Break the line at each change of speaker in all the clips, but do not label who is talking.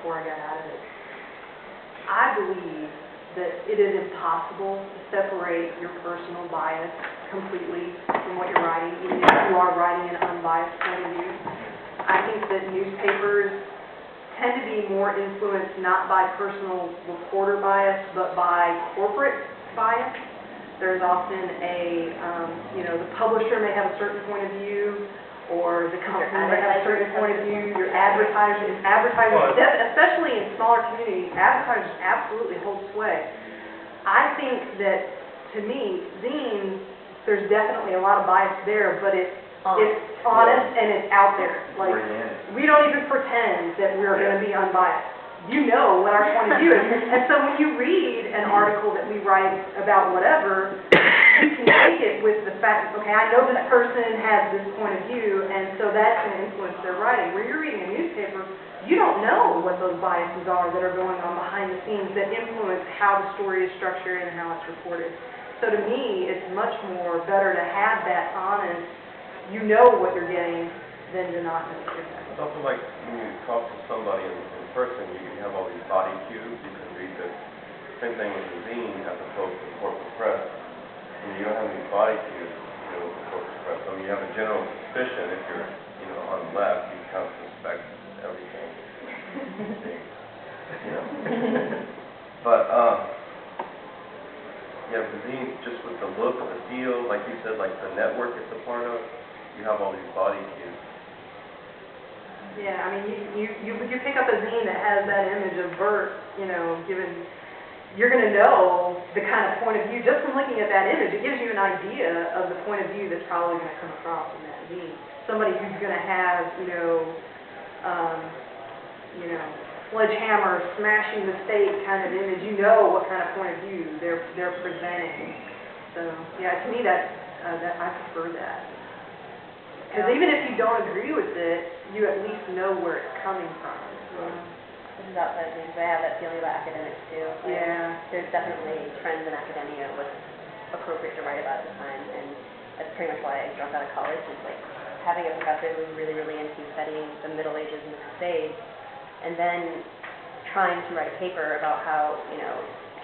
before I got out of it. I believe that it is impossible to separate your personal bias completely from what you're writing, even if you are writing an unbiased point of view. I think that newspapers tend to be more influenced not by personal reporter bias, but by corporate bias. There's often the publisher may have a certain point of view, or the company may have a certain point of view. Your advertisers, especially in smaller communities, advertisers absolutely hold sway. I think that, to me, zines, there's definitely a lot of bias there, but it's honest and it's out there. Like, we don't even pretend that we're going to be unbiased. You know what our point of view is. And so when you read an article that we write about whatever, you can take it with the fact that, okay, I know this person has this point of view, and so that's going to influence their writing. Where you're reading a newspaper, you don't know what those biases are that are going on behind the scenes that influence how the story is structured and how it's reported. So to me, it's much more better to have that honest, you know what you're getting, than to not know what you're getting.
It's also like when you talk to somebody in person, you can have all these body cues, you can read the same thing with the zine as opposed to corporate press. You don't have any body cues, with the corporate press. I mean, you have a general suspicion if you're, on the left, you kind of suspect everything. But, the zine, just with the look, the feel, like you said, like the network it's a part of, you have all these body cues.
Yeah, I mean, you pick up a zine that has that image of Bert, you're going to know the kind of point of view, just from looking at that image, it gives you an idea of the point of view that's probably going to come across in that zine. Somebody who's going to have, sledgehammer, smashing the state kind of image, you know what kind of point of view they're presenting. So, yeah, to me, I prefer that. Because even if you don't agree with it, you at least know where it's coming from.
This is outside things, but I have that feeling about academics too. There's definitely trends in academia what's appropriate to write about at the time, and that's pretty much why I dropped out of college, is like having a professor who was really, really into studying the Middle Ages and the Crusades, and then trying to write a paper about how,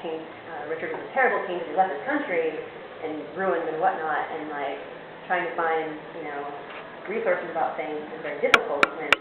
King Richard was a terrible king because he left his country and ruined and whatnot, and like trying to find, resources about things is very difficult when